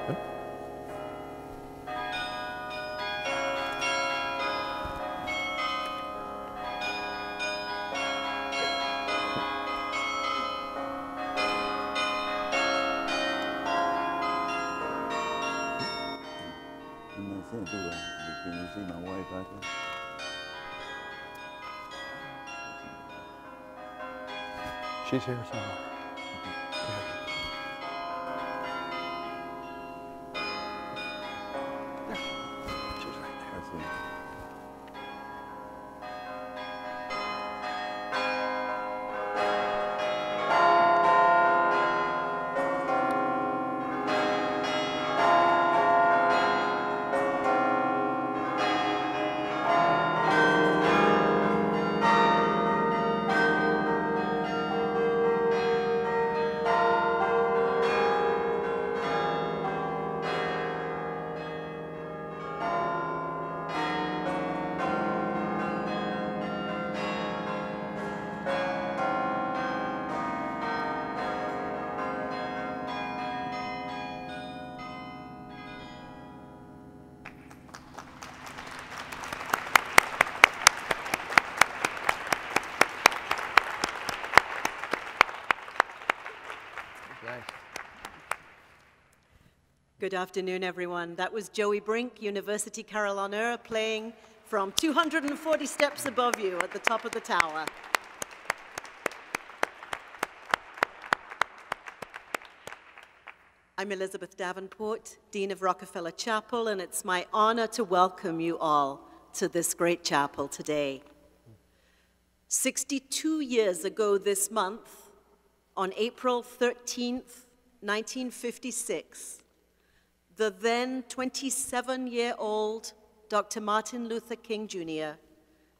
Can you see my wife out there? She's here somewhere. There. She's right there. That's it. Good afternoon, everyone. That was Joey Brink, University Carol Honor, playing from 240 steps above you at the top of the tower. I'm Elizabeth Davenport, Dean of Rockefeller Chapel, and it's my honor to welcome you all to this great chapel today. 62 years ago this month, on April 13th, 1956, the then 27-year-old Dr. Martin Luther King Jr.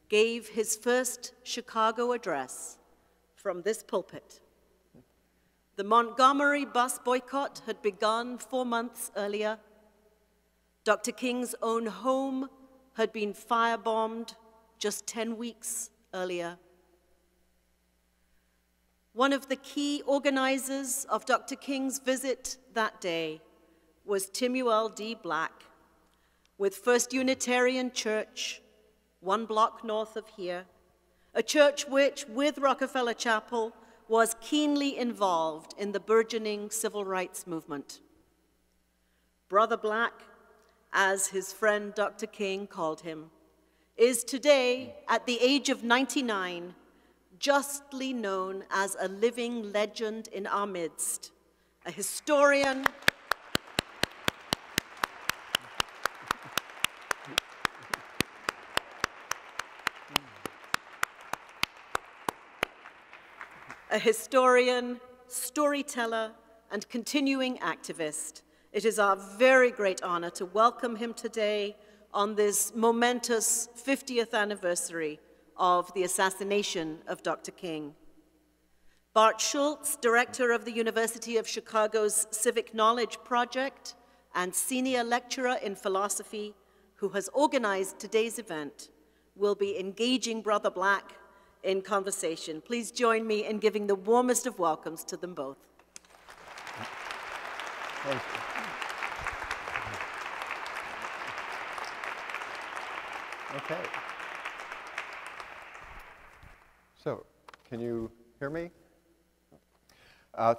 gave his first Chicago address from this pulpit. The Montgomery bus boycott had begun 4 months earlier. Dr. King's own home had been firebombed just 10 weeks earlier. One of the key organizers of Dr. King's visit that day was Timuel D. with First Unitarian Church, 1 block north of here, a church which, with Rockefeller Chapel, was keenly involved in the burgeoning civil rights movement. Brother Black, as his friend Dr. King called him, is today, at the age of 99, justly known as a living legend in our midst, a historian, storyteller, and continuing activist. It is our very great honor to welcome him today on this momentous 50th anniversary of the assassination of Dr. King. Bart Schultz, director of the University of Chicago's Civic Knowledge Project and senior lecturer in philosophy, who has organized today's event, will be engaging Brother Black in conversation. Please join me in giving the warmest of welcomes to them both. Thank you. Okay. So, can you hear me?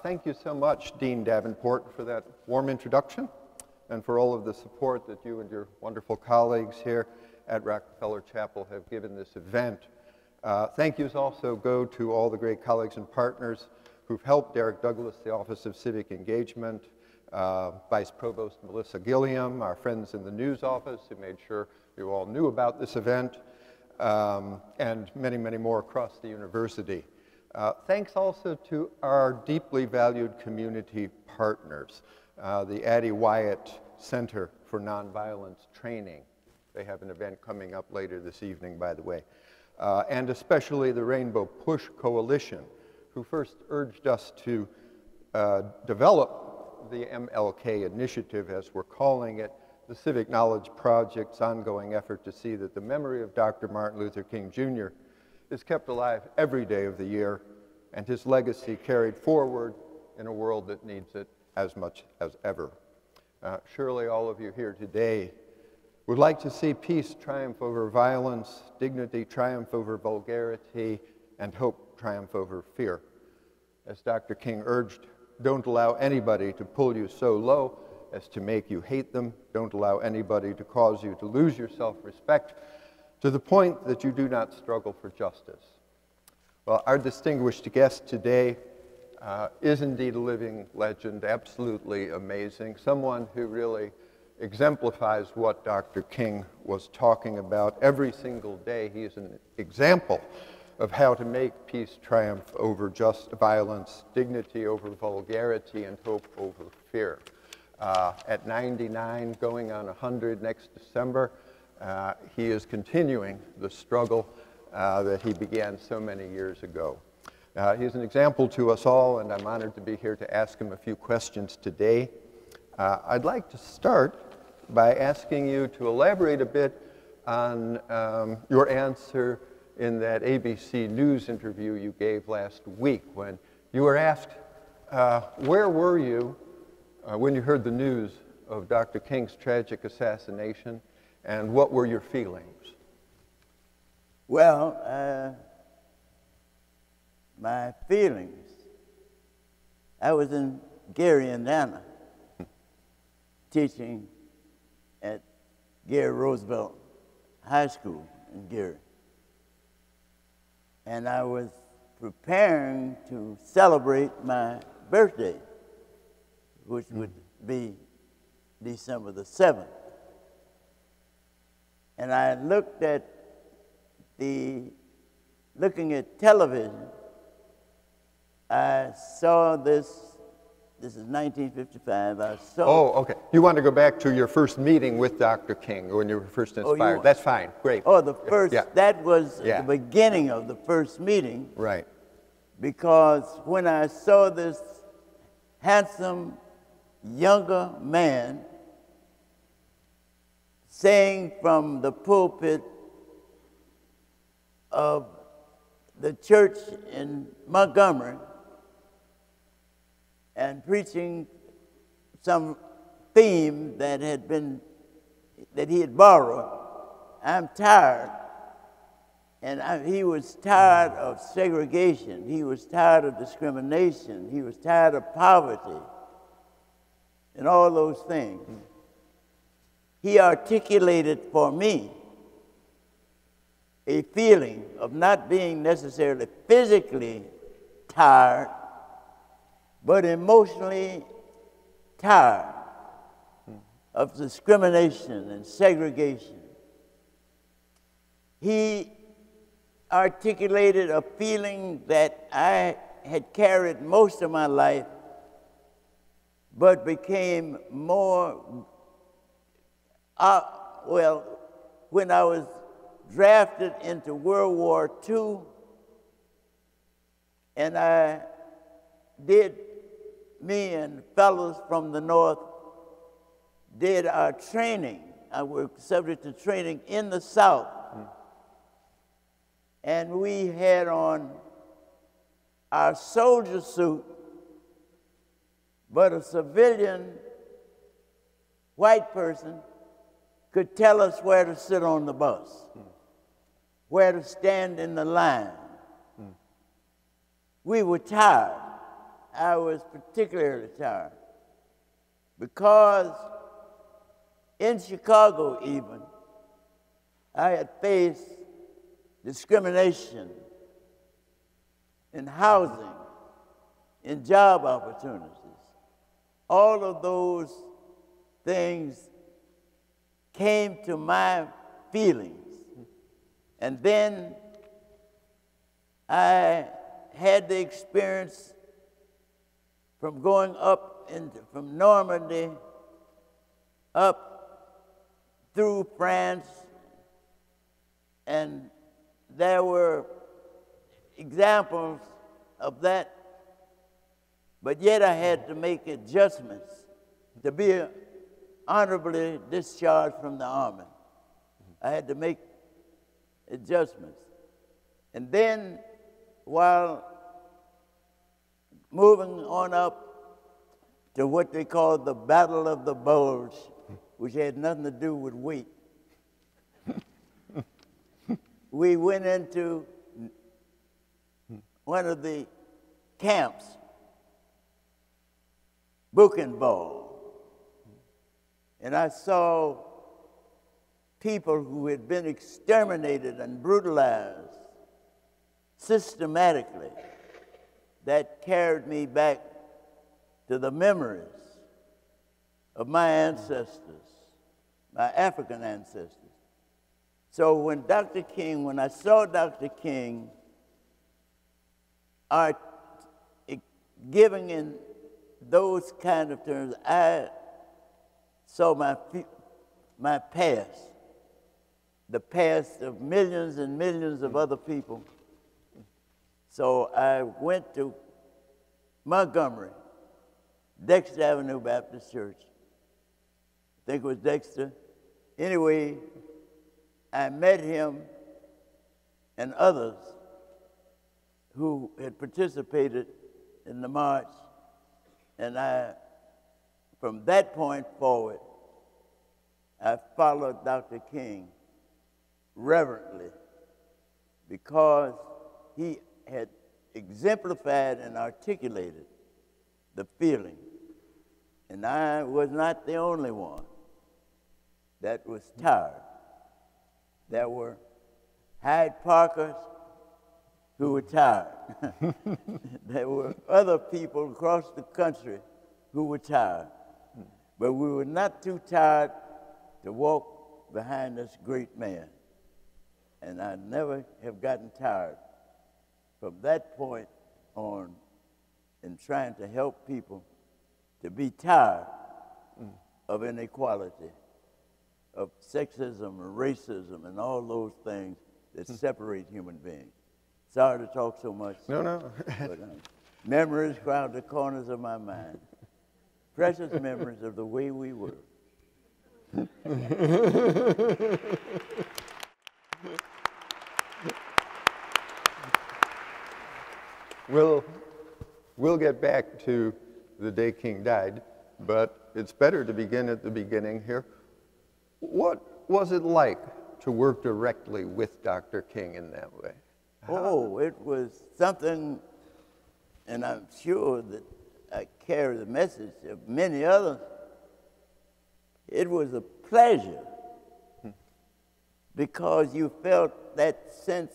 Thank you so much, Dean Davenport, for that warm introduction and for all of the support that you and your wonderful colleagues here at Rockefeller Chapel have given this event. Thank yous also go to all the great colleagues and partners who've helped Derek Douglas, the Office of Civic Engagement, Vice Provost Melissa Gilliam, our friends in the news office who made sure you all knew about this event, and many, many more across the university. Thanks also to our deeply valued community partners, the Addie Wyatt Center for Nonviolence Training. They have an event coming up later this evening, by the way. And especially the Rainbow Push Coalition, who first urged us to develop the MLK initiative, as we're calling it, the Civic Knowledge Project's ongoing effort to see that the memory of Dr. Martin Luther King Jr. is kept alive every day of the year, and his legacy carried forward in a world that needs it as much as ever. Surely all of you here today would like to see peace triumph over violence, dignity triumph over vulgarity, and hope triumph over fear. As Dr. King urged, don't allow anybody to pull you so low as to make you hate them. Don't allow anybody to cause you to lose your self-respect to the point that you do not struggle for justice. Well, our distinguished guest today is indeed a living legend, absolutely amazing, someone who really exemplifies what Dr. King was talking about every single day. He is an example of how to make peace triumph over just violence, dignity over vulgarity, and hope over fear. At 99, going on 100 next December, he is continuing the struggle that he began so many years ago. He's an example to us all, and I'm honored to be here to ask him a few questions today. I'd like to start by asking you to elaborate a bit on your answer in that ABC News interview you gave last week when you were asked, where were you when you heard the news of Dr. King's tragic assassination, and what were your feelings? Well, my feelings, I was in Gary, Indiana, teaching at Gary Roosevelt High School in Gary. And I was preparing to celebrate my birthday, which would be December the 7th. And I looked at looking at television, I saw this is 1955, I saw... Oh, okay. You want to go back to your first meeting with Dr. King, when you were first inspired. That's fine, great. Oh, the first, that was the beginning of the first meeting. Right. Because when I saw this handsome, younger man saying from the pulpit of the church in Montgomery and preaching some theme that he had borrowed, I'm tired. And he was tired of segregation. He was tired of discrimination. He was tired of poverty and all those things. He articulated for me a feeling of not being necessarily physically tired, but emotionally tired of discrimination and segregation. He articulated a feeling that I had carried most of my life, but became more, when I was drafted into World War II, and me and fellows from the North did our training. I was subject to training in the South. And we had on our soldier suit, but a civilian white person could tell us where to sit on the bus, where to stand in the line. We were tired. I was particularly tired because in Chicago even, I had faced discrimination in housing, in job opportunities. All of those things came to my feelings. And then I had the experience from going up from Normandy up through France, and there were examples of that, but yet I had to make adjustments to be honorably discharged from the Army. I had to make adjustments. And then while moving on up to what they called the Battle of the Bulge, which had nothing to do with weight. We went into one of the camps, Buchenwald, and I saw people who had been exterminated and brutalized systematically. That carried me back to the memories of my ancestors, my African ancestors. So when I saw Dr. King giving in those kind of terms, I saw my past, the past of millions and millions of other people. So I went to Montgomery, Dexter Avenue Baptist Church. I think it was Dexter. Anyway, I met him and others who had participated in the march, and from that point forward, I followed Dr. King reverently because he had exemplified and articulated the feeling. And I was not the only one that was tired. There were Hyde Parkers who were tired. There were other people across the country who were tired. But we were not too tired to walk behind this great man. And I never have gotten tired from that point on in trying to help people to be tired of inequality, of sexism and racism and all those things that separate human beings. Sorry to talk so much. No. But, memories crowd the corners of my mind. Precious memories of the way we were. We'll get back to the day King died, but it's better to begin at the beginning here. What was it like to work directly with Dr. King in that way? Oh, it was something, and I'm sure that I carry the message of many others. It was a pleasure because you felt that sense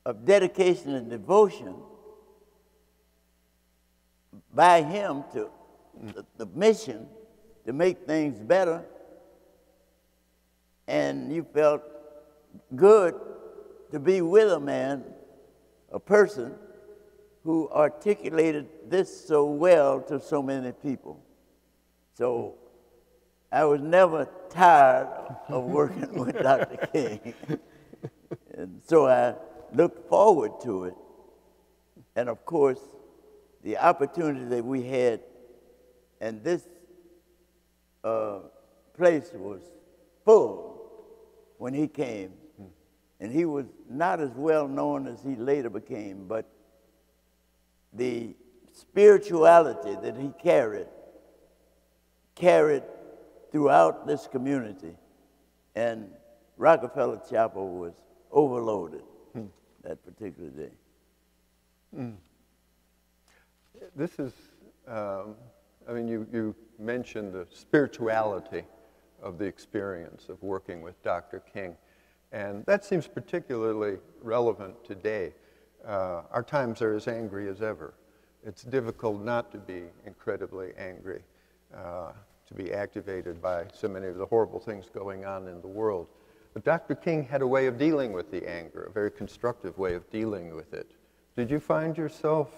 of dedication and devotion by him to the mission to make things better, and you felt good to be with a man, a person who articulated this so well to so many people. So I was never tired of working with Dr. King. And so I looked forward to it. And of course, the opportunity that we had, and this place was full when he came. And he was not as well known as he later became, but the spirituality that he carried throughout this community. And Rockefeller Chapel was overloaded that particular day. This is, I mean, you mentioned the spirituality of the experience of working with Dr. King. And that seems particularly relevant today. Our times are as angry as ever. It's difficult not to be incredibly angry, to be activated by so many of the horrible things going on in the world. But Dr. King had a way of dealing with the anger, a very constructive way of dealing with it. Did you find yourself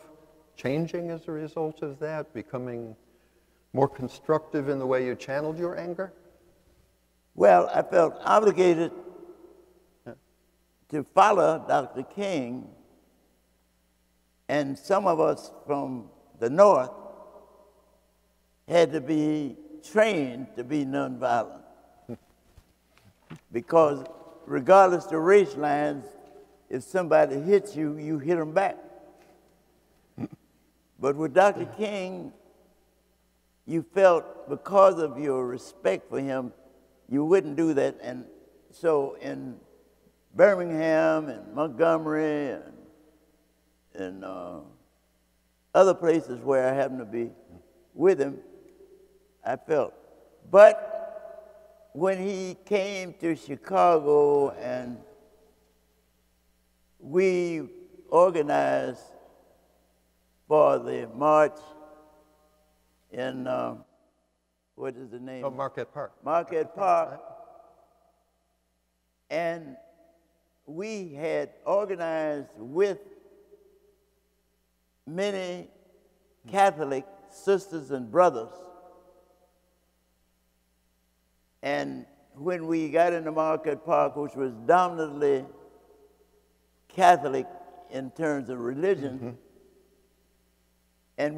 changing as a result of that, becoming more constructive in the way you channeled your anger? Well, I felt obligated to follow Dr. King, and some of us from the North had to be trained to be nonviolent because regardless of race lines, if somebody hits you, you hit them back. But with Dr. King, you felt because of your respect for him, you wouldn't do that. And so in Birmingham and Montgomery and other places where I happened to be with him, I felt. But when he came to Chicago and we organized for the march in, what is the name? Oh, Marquette Park. Marquette Park. And we had organized with many Catholic sisters and brothers. And when we got into Marquette Park, which was dominantly Catholic in terms of religion, and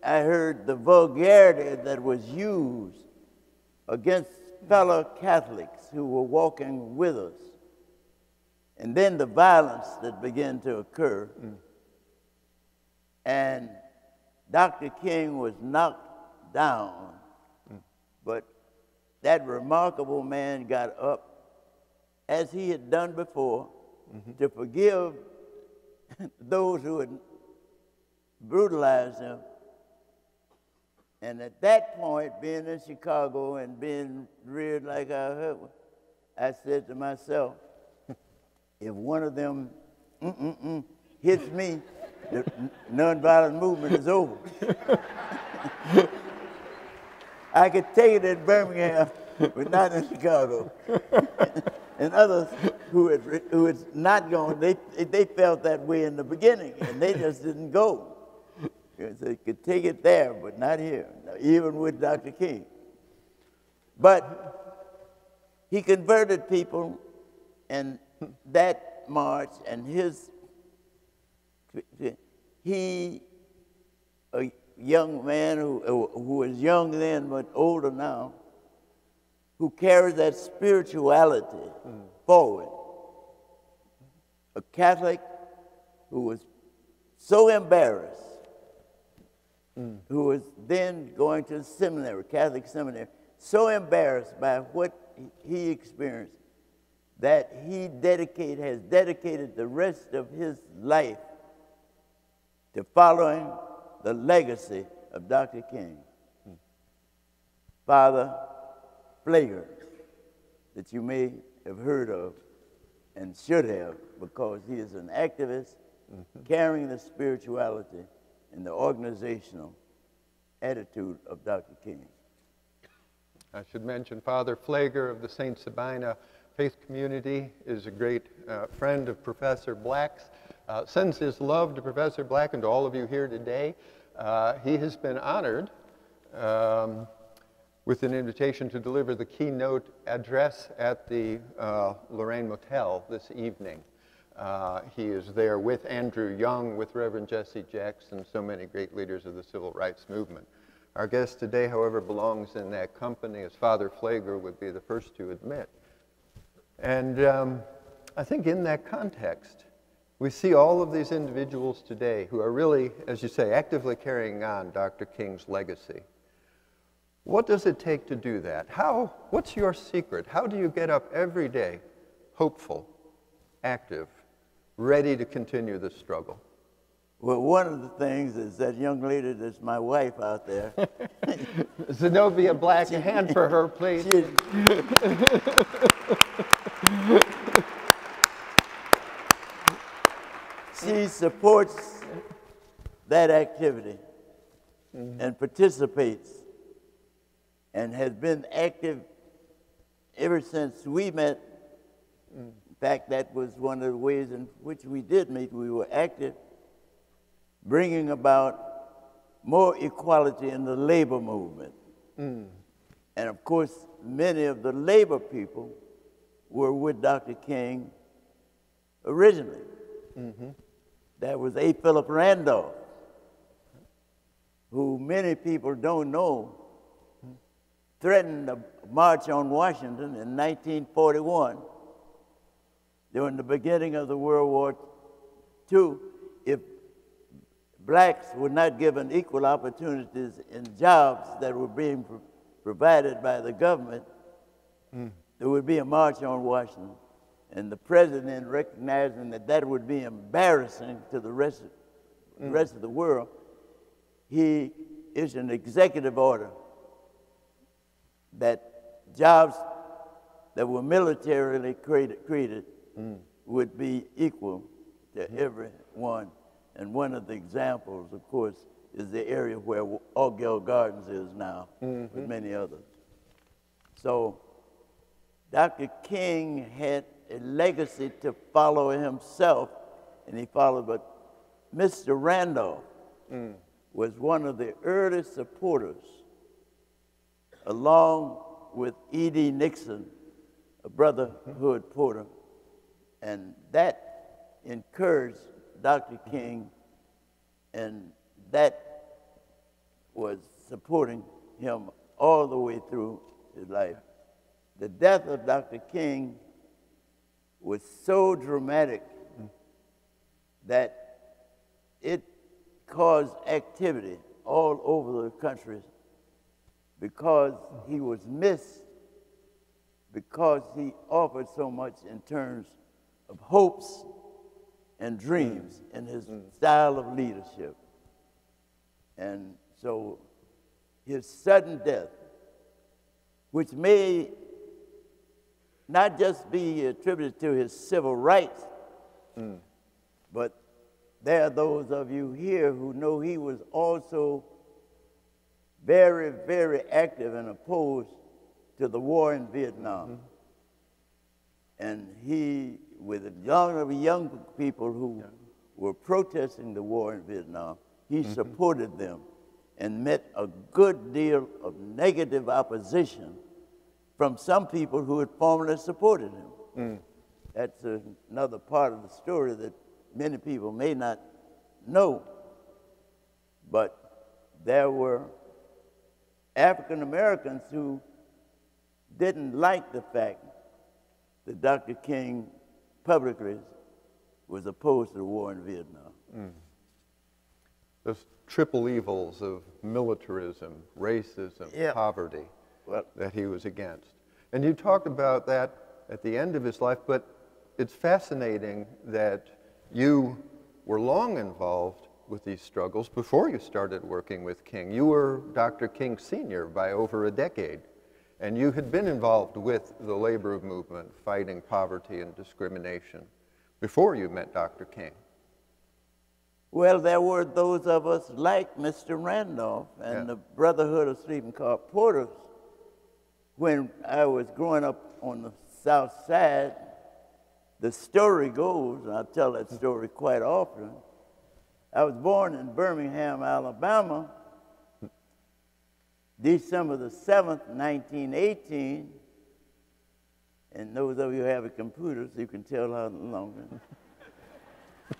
I heard the vulgarity that was used against fellow Catholics who were walking with us. And then the violence that began to occur. And Dr. King was knocked down, but that remarkable man got up, as he had done before, to forgive those who had brutalized him. And at that point, being in Chicago and being reared like I heard, I said to myself, if one of them hits me, the nonviolent movement is over. I could take it in Birmingham, but not in Chicago. And others who had not gone, they felt that way in the beginning, and they just didn't go. They could take it there, but not here, even with Dr. King. But he converted people, and that march and he, a young man who was young then but older now, who carried that spirituality forward. A Catholic who was so embarrassed, who was then going to the seminary, Catholic seminary, so embarrassed by what he experienced that he has dedicated the rest of his life to following the legacy of Dr. King. Father Flager, that you may have heard of and should have, because he is an activist carrying the spirituality and the organizational attitude of Dr. King. I should mention Father Flager of the St. Sabina Faith Community is a great friend of Professor Black's. Sends his love to Professor Black and to all of you here today. He has been honored with an invitation to deliver the keynote address at the Lorraine Motel this evening. He is there with Andrew Young, with Reverend Jesse Jackson, so many great leaders of the civil rights movement. Our guest today, however, belongs in that company, as Father Flager would be the first to admit. And I think in that context, we see all of these individuals today who are really, as you say, actively carrying on Dr. King's legacy. What does it take to do that? What's your secret? How do you get up every day, hopeful, active, ready to continue this struggle? Well, one of the things is that young lady that's my wife out there. Zenobia Black, a hand for her, please. She supports that activity and participates and has been active ever since we met. In fact, that was one of the ways in which we did meet. We were active, bringing about more equality in the labor movement. And of course, many of the labor people were with Dr. King originally. That was A. Philip Randolph, who many people don't know, threatened a march on Washington in 1941 during the beginning of the World War II if blacks were not given equal opportunities in jobs that were being provided by the government, there would be a march on Washington. And the president, recognizing that that would be embarrassing to the rest of the world, he issued an executive order that jobs that were militarily created would be equal to everyone. And one of the examples, of course, is the area where Augill Gardens is now, with many others. So Dr. King had a legacy to follow himself, and he followed, but Mr. Randolph was one of the early supporters, along with E.D. Nixon, a brotherhood porter, and that encouraged Dr. King, and that was supporting him all the way through his life. The death of Dr. King was so dramatic that it caused activity all over the country because he was missed, because he offered so much in terms of hopes and dreams in his style of leadership. And so his sudden death, which may not just be attributed to his civil rights, but there are those of you here who know he was also very, very active and opposed to the war in Vietnam. And he, with a young people who were protesting the war in Vietnam, he supported them and met a good deal of negative opposition from some people who had formerly supported him. That's another part of the story that many people may not know. But there were African Americans who didn't like the fact that Dr. King publicly was opposed to the war in Vietnam. Those triple evils of militarism, racism, poverty that he was against. And you talked about that at the end of his life, but it's fascinating that you were long involved with these struggles before you started working with King. You were Dr. King Sr. by over a decade, and you had been involved with the labor movement, fighting poverty and discrimination, before you met Dr. King. Well, there were those of us like Mr. Randolph and the Brotherhood of Sleeping Car Porters. When I was growing up on the South Side, the story goes, and I tell that story quite often, I was born in Birmingham, Alabama, December the 7th, 1918, and those of you who have computers, you can tell how long.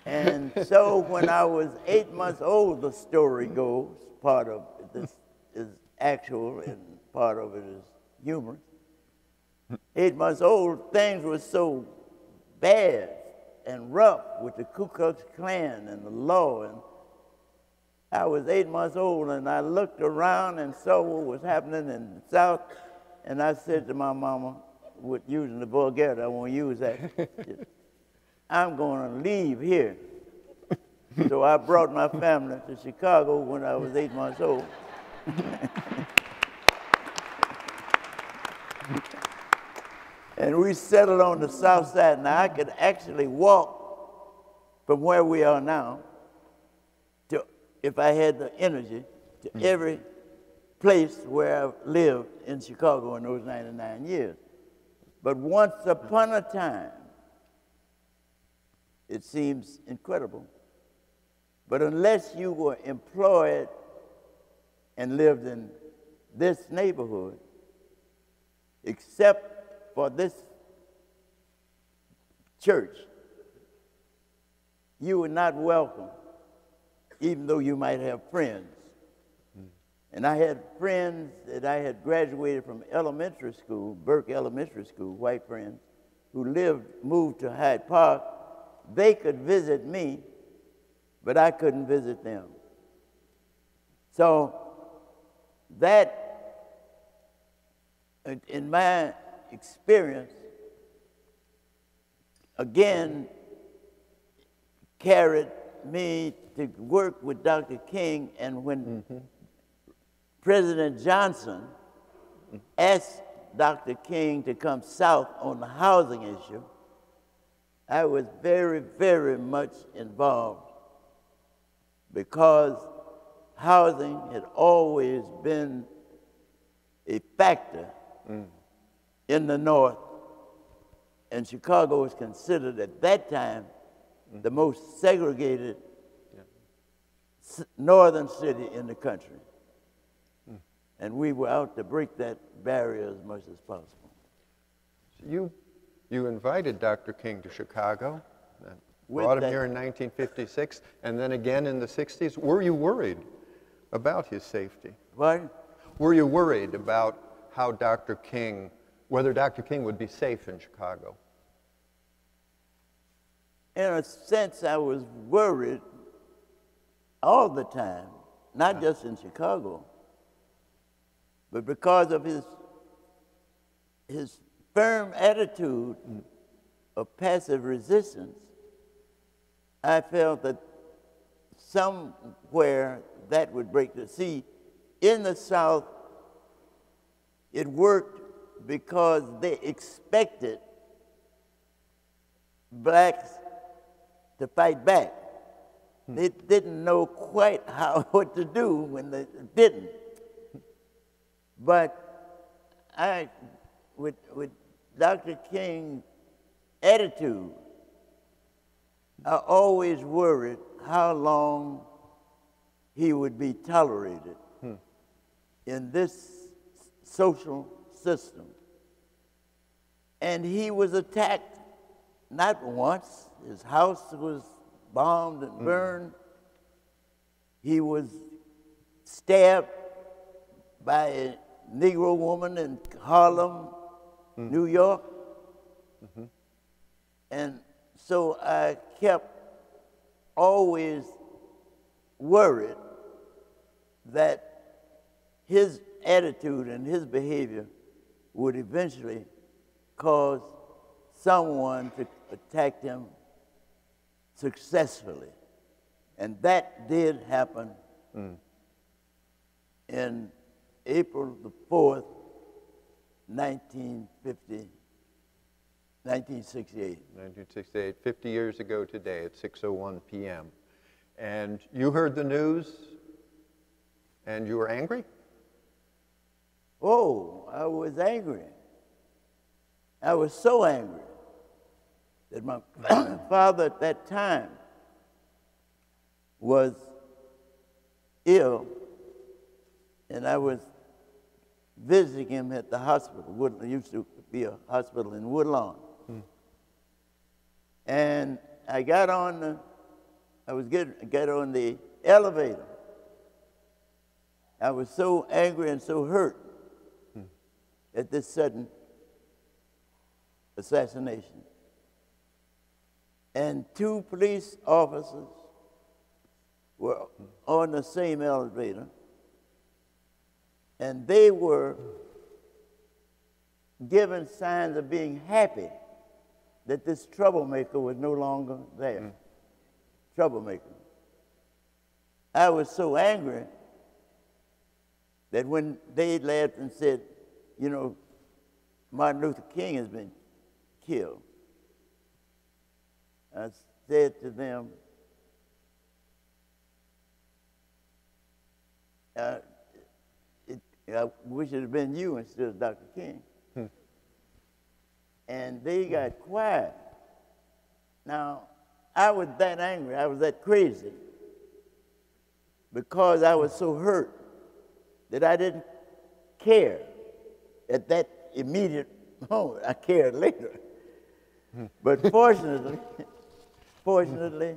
And so when I was 8 months old, the story goes, part of this is actual and part of it is humorous. 8 months old, things were so bad and rough with the Ku Klux Klan and the law. And I was 8 months old, and I looked around and saw what was happening in the South, and I said to my mama, with using the vulgarity, I won't use that, I'm going to leave here. So I brought my family to Chicago when I was 8 months old. And we settled on the South Side. Now I could actually walk from where we are now to, if I had the energy, to every place where I lived in Chicago in those 99 years. But once upon a time, it seems incredible, but unless you were employed and lived in this neighborhood, except for this church, you were not welcome, even though you might have friends. And I had friends that I had graduated from elementary school, Burke Elementary School, white friends, who moved to Hyde Park. They could visit me but I couldn't visit them. So that, in my experience, again, carried me to work with Dr. King, and when President Johnson asked Dr. King to come south on the housing issue, I was very, very much involved because housing had always been a factor in the North, and Chicago was considered at that time the most segregated northern city in the country. And we were out to break that barrier as much as possible. So you invited Dr. King to Chicago, and brought him here in 1956, and then again in the 60s. Were you worried about his safety? What? Were you worried about how Dr. King, whether Dr. King would be safe in Chicago? In a sense, I was worried all the time, not just in Chicago, but because of his firm attitude of passive resistance, I felt that somewhere that would break the sea. In the South, it worked because they expected blacks to fight back. They didn't know quite what to do when they didn't. But with Dr. King's attitude, I always worried how long he would be tolerated in this social system. And he was attacked not once. His house was bombed and burned. He was stabbed by a Negro woman in Harlem, New York. And so I kept always worried that his attitude and his behavior would eventually cause someone to attack him successfully. And that did happen in April the 4th, 1968. 1968, 50 years ago today at 6:01 p.m. And you heard the news and you were angry? Oh, I was angry. I was so angry that my father at that time was ill, and I was visiting him at the hospital. There used to be a hospital in Woodlawn. And I got on the elevator. I was so angry and so hurt at this sudden assassination. And two police officers were on the same elevator, and they were giving signs of being happy that this troublemaker was no longer there. Troublemaker. I was so angry that when they laughed and said, you know, Martin Luther King has been killed, I said to them, I wish it had been you instead of Dr. King. And they got quiet. Now, I was that angry, I was that crazy, because I was so hurt that I didn't care at that immediate moment. I cared later. But fortunately,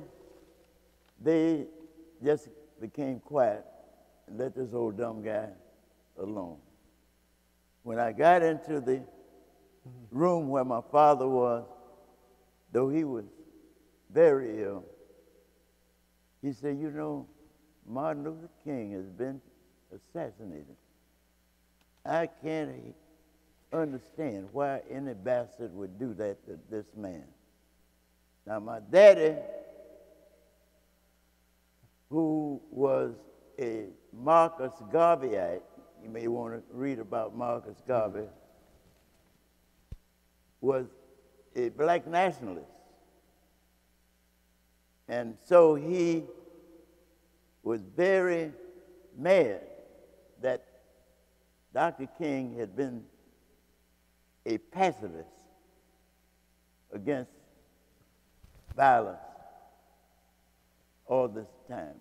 they just became quiet and let this old dumb guy alone. When I got into the room where my father was, though he was very ill, He said, you know, Martin Luther King has been assassinated. I can't understand why any bastard would do that to this man. Now, my daddy, who was a Marcus Garveyite, you may want to read about Marcus Garvey, was a black nationalist. And so he was very mad that Dr. King had been a pacifist against violence all this time.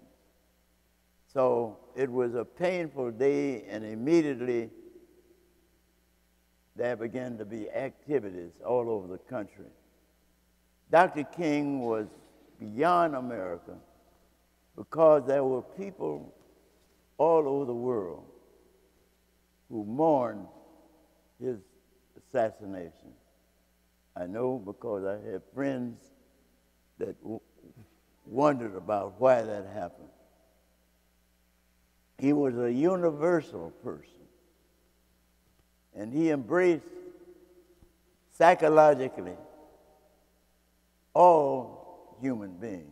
So it was a painful day, and immediately there began to be activities all over the country. Dr. King was beyond America because there were people all over the world who mourned his assassination. I know because I have friends that wondered about why that happened. He was a universal person, and he embraced psychologically all human beings.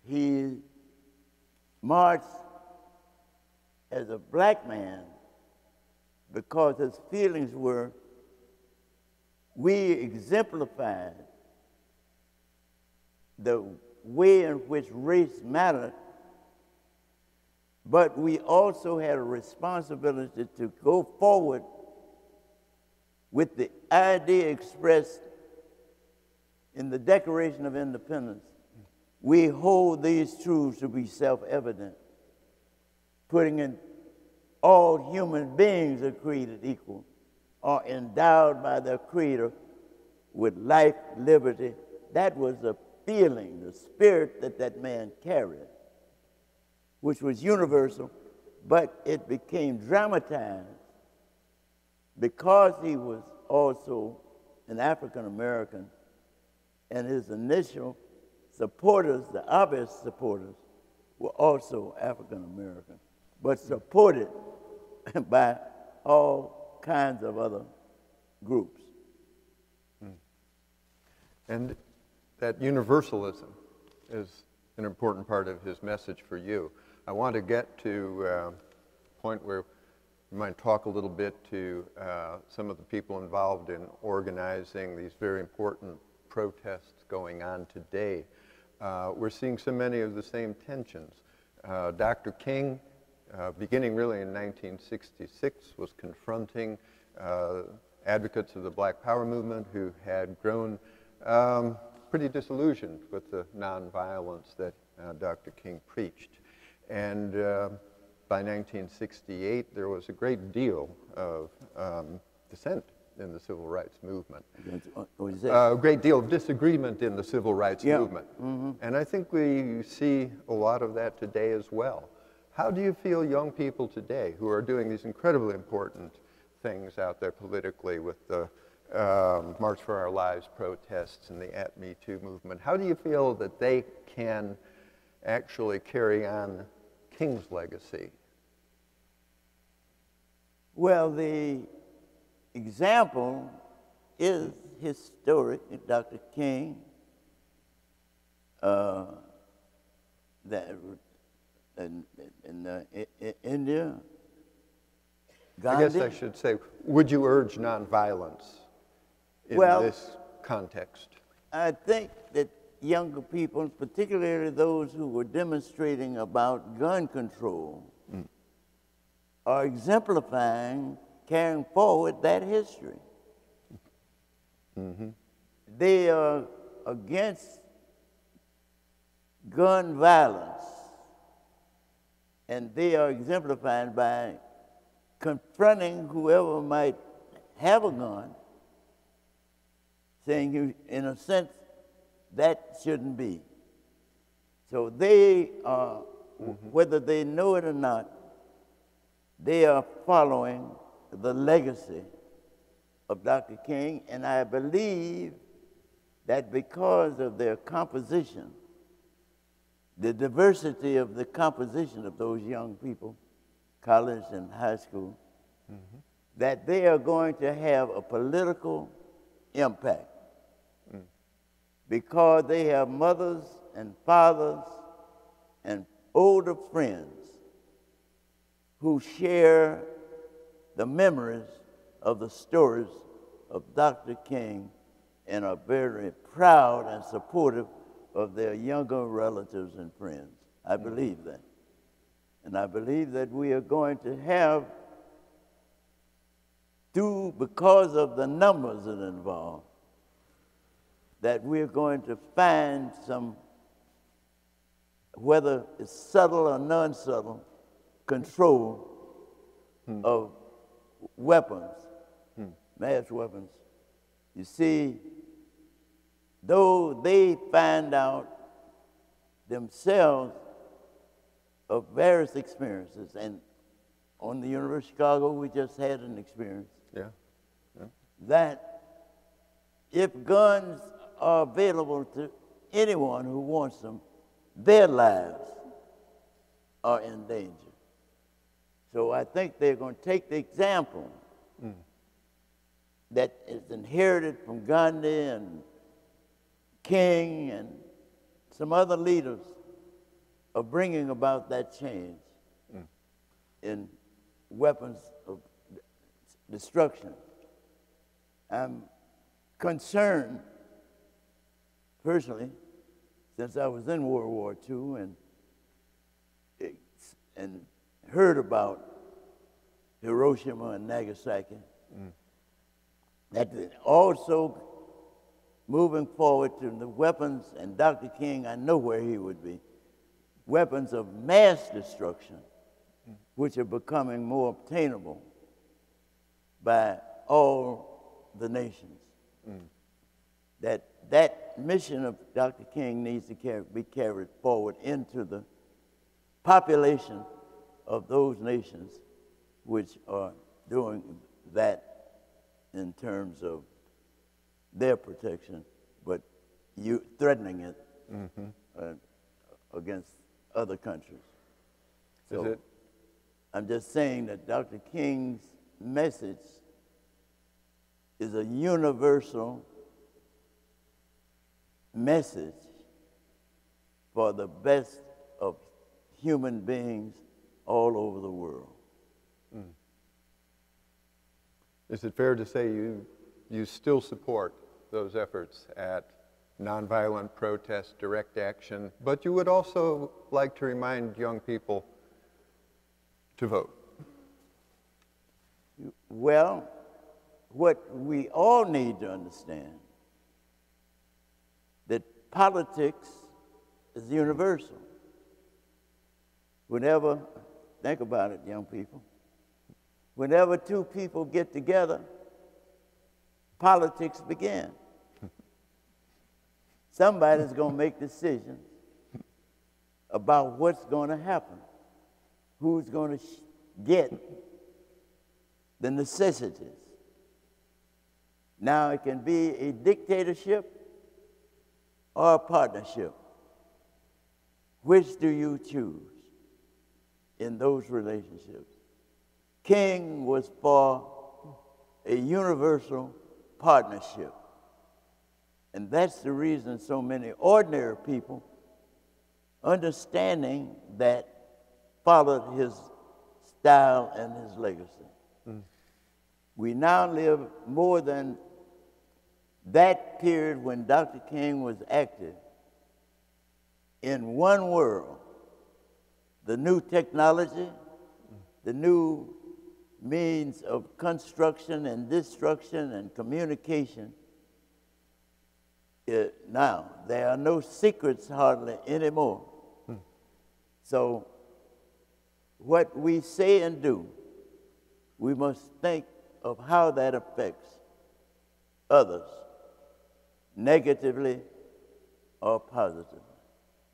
He marched as a black man because his feelings were, we exemplified the way in which race mattered, but we also had a responsibility to go forward with the idea expressed in the Declaration of Independence. We hold these truths to be self-evident, putting in all human beings are created equal, are endowed by their Creator with life, liberty. That was the feeling, the spirit that that man carried, which was universal, but it became dramatized because he was also an African American, and his initial supporters, the obvious supporters, were also African American, but supported by all kinds of other groups. And that universalism is an important part of his message for you. I want to get to a point where you might talk a little bit to some of the people involved in organizing these very important protests going on today. We're seeing so many of the same tensions. Dr. King, beginning really in 1966, was confronting advocates of the Black Power movement who had grown pretty disillusioned with the nonviolence that Dr. King preached. And by 1968, there was a great deal of dissent in the civil rights movement. A great deal of disagreement in the civil rights movement. Mm-hmm. And I think we see a lot of that today as well. How do you feel young people today who are doing these incredibly important things out there politically with the March for Our Lives protests and the At Me Too movement, how do you feel that they can actually carry on King's legacy? Well, the example is historic. Dr. King, that in India, Gandhi. I guess I should say, would you urge nonviolence in this context? I think that younger people, particularly those who were demonstrating about gun control, are exemplifying carrying forward that history. Mm-hmm. They are against gun violence, and they are exemplified by confronting whoever might have a gun, saying, in a sense, that shouldn't be. So they are, whether they know it or not, they are following the legacy of Dr. King, and I believe that because of their composition, the diversity of the composition of those young people, college and high school, that they are going to have a political impact because they have mothers and fathers and older friends who share the memories of the stories of Dr. King and are very proud and supportive of their younger relatives and friends. I believe that. And I believe that we are going to have, because of the numbers that are involved, that we're going to find some, whether it's subtle or non-subtle, control of weapons, mass weapons. You see, though they find out themselves of various experiences, and on the University of Chicago, we just had an experience. Yeah. That if guns are available to anyone who wants them, their lives are in danger. So I think they're going to take the example that is inherited from Gandhi and King and some other leaders of bringing about that change in weapons of destruction. I'm concerned, personally, since I was in World War II and heard about Hiroshima and Nagasaki, that also moving forward to the weapons, and Dr. King, I know where he would be, weapons of mass destruction, which are becoming more obtainable by all the nations. That mission of Dr. King needs to be carried forward into the population of those nations which are doing that in terms of their protection, but you threatening it against other countries. So I'm just saying that Dr. King's message is a universal message for the best of human beings all over the world. Is it fair to say you still support those efforts at nonviolent protest, direct action, but you would also like to remind young people to vote? Well, what we all need to understand, that politics is universal. Whenever, think about it, young people, whenever two people get together, politics begin. Somebody's going to make decisions about what's going to happen, who's going to get the necessities. Now, it can be a dictatorship or a partnership. Which do you choose in those relationships? King was for a universal partnership. And that's the reason so many ordinary people, understanding that, followed his style and his legacy. We now live more than that period when Dr. King was active in one world. The new technology, the new means of construction and destruction and communication. Now, there are no secrets hardly anymore. So, what we say and do, we must think of how that affects others, negatively or positively.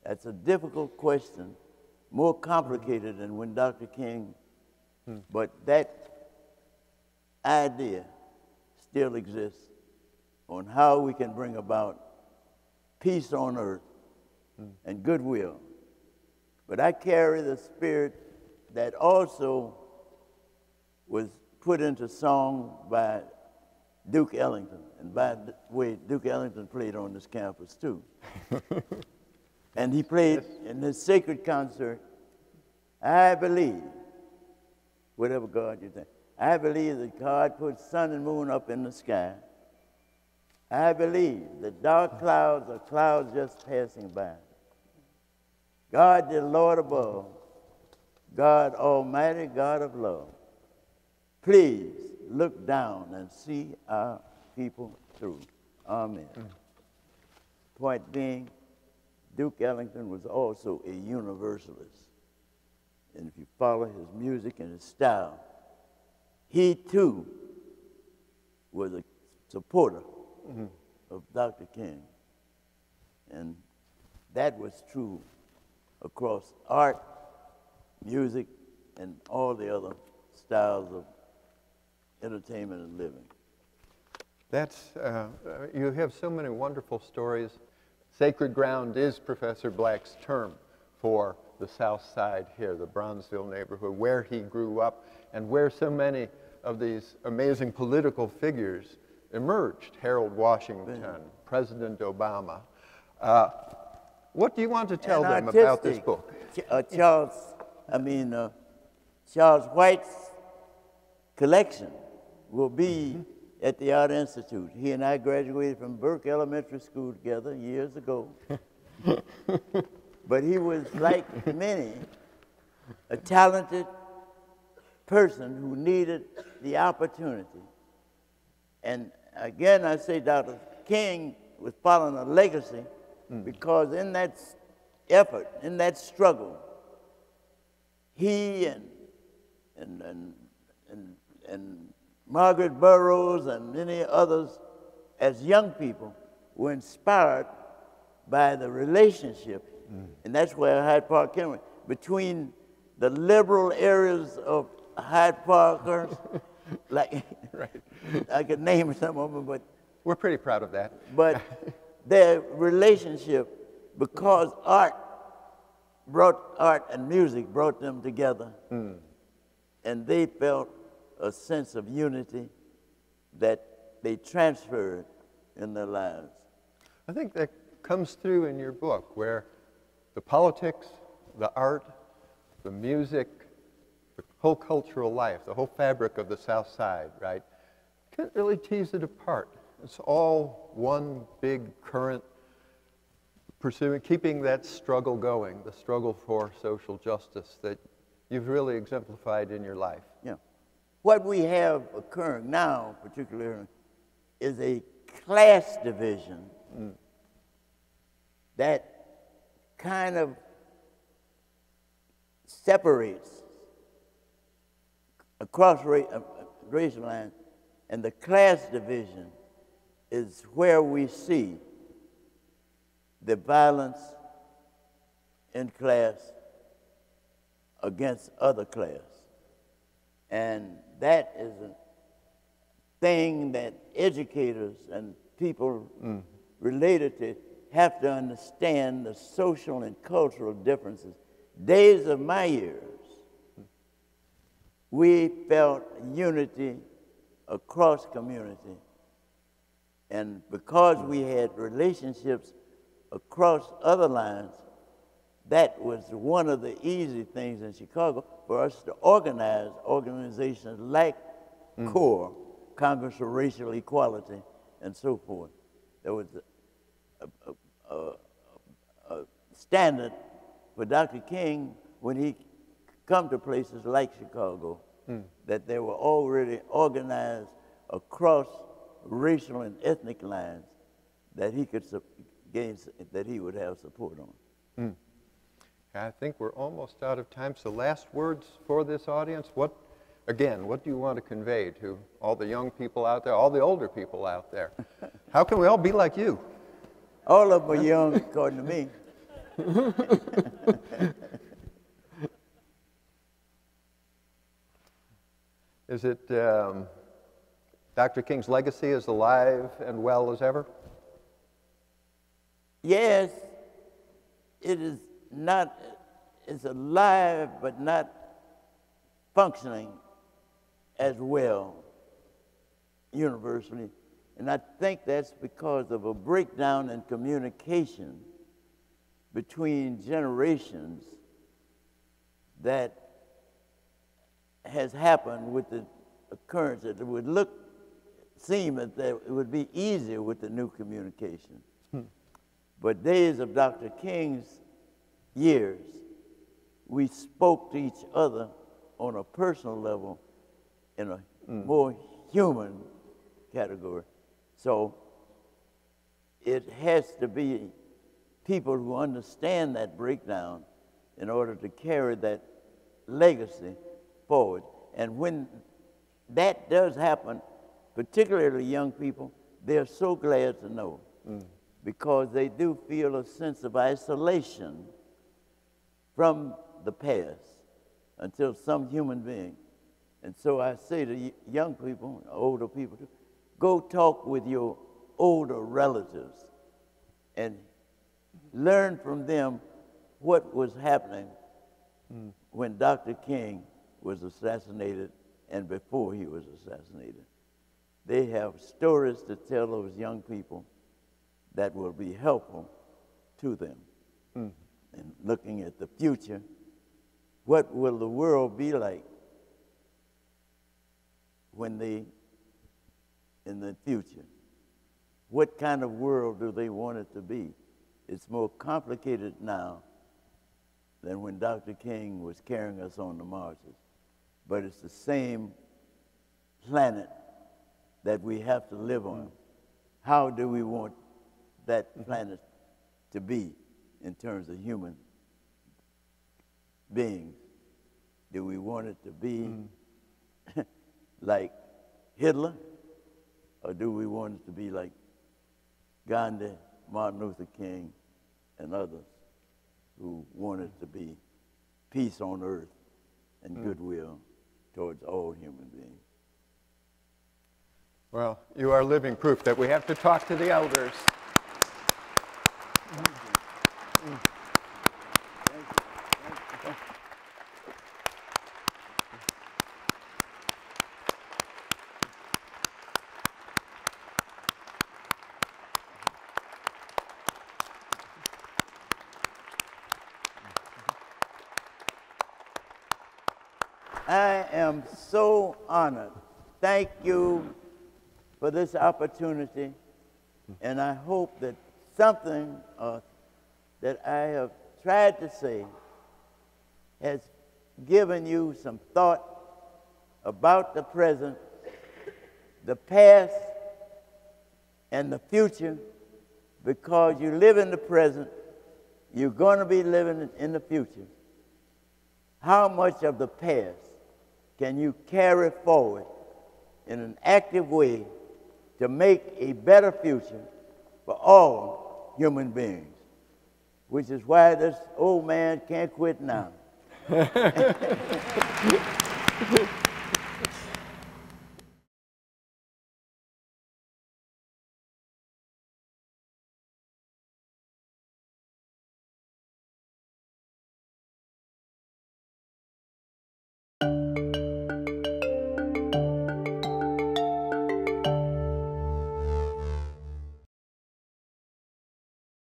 That's a difficult question, more complicated than when Dr. King, but that idea still exists on how we can bring about peace on earth and goodwill But I carry the spirit that also was put into song by Duke Ellington. And by the way, Duke Ellington played on this campus too. And he played in his sacred concert, I believe, whatever God you think, I believe that God put sun and moon up in the sky. I believe that dark clouds are clouds just passing by. God the Lord above, God Almighty, God of love, please look down and see our people through. Amen. Point being, Duke Ellington was also a universalist. And if you follow his music and his style, he too was a supporter of Dr. King. And that was true across art, music, and all the other styles of entertainment and living. That's, you have so many wonderful stories. Sacred ground is Professor Black's term for the South Side here, the Bronzeville neighborhood, where he grew up and where so many of these amazing political figures emerged. Harold Washington, President Obama. What do you want to tell them about this book? Charles White's collection will be at the Art Institute. He and I graduated from Burke Elementary School together years ago. But he was, like many, a talented person who needed the opportunity. And again, I say Dr. King was following a legacy because in that effort, in that struggle, he and Margaret Burroughs and many others as young people were inspired by the relationship, and that's where Hyde Park came from, between the liberal areas of Hyde Parkers, like I could name some of them, but we're pretty proud of that. But their relationship, because art and music brought them together, and they felt a sense of unity that they transferred in their lives. I think that comes through in your book, where the politics, the art, the music, the whole cultural life, the whole fabric of the South Side, right? Can't really tease it apart. It's all one big current pursuing, keeping that struggle going, the struggle for social justice that you've really exemplified in your life. Yeah. What we have occurring now, particularly, is a class division that kind of separates across racial lines, and the class division is where we see the violence in class against other class. And that is a thing that educators and people related to it have to understand, the social and cultural differences. Days of my years, we felt unity across community. And because we had relationships across other lines, that was one of the easy things in Chicago for us to organize organizations like CORE, Congress for Racial Equality, and so forth. There was a standard for Dr. King when he come to places like Chicago, that they were already organized across racial and ethnic lines that he could gain, that he would have support on. I think we're almost out of time. So last words for this audience. What do you want to convey to all the young people out there, all the older people out there? How can we all be like you? All of them are young, according to me. Is it Dr. King's legacy is alive and well as ever? Yes, it is not is alive but not functioning as well universally. And I think that's because of a breakdown in communication between generations that has happened with the occurrence. That it would seem that it would be easier with the new communication. But days of Dr. King's years, we spoke to each other on a personal level in a more human category. So it has to be people who understand that breakdown in order to carry that legacy forward. And when that does happen, particularly young people, they're so glad to know because they do feel a sense of isolation from the past until some human being. And so I say to young people, older people, too, go talk with your older relatives and learn from them what was happening when Dr. King was assassinated and before he was assassinated. They have stories to tell those young people that will be helpful to them. And looking at the future, what will the world be like when in the future? What kind of world do they want it to be? It's more complicated now than when Dr. King was carrying us on the marches. But it's the same planet that we have to live on. How do we want that planet to be in terms of human beings? Do we want it to be like Hitler, or do we want it to be like Gandhi, Martin Luther King, and others who wanted to be peace on earth and goodwill towards all human beings? Well, you are living proof that we have to talk to the elders. I am so honored. Thank you for this opportunity, and I hope that something that I have tried to say has given you some thought about the present, the past, and the future, because you live in the present, you're going to be living in the future. How much of the past can you carry forward in an active way to make a better future for all human beings? Which is why this old man can't quit now.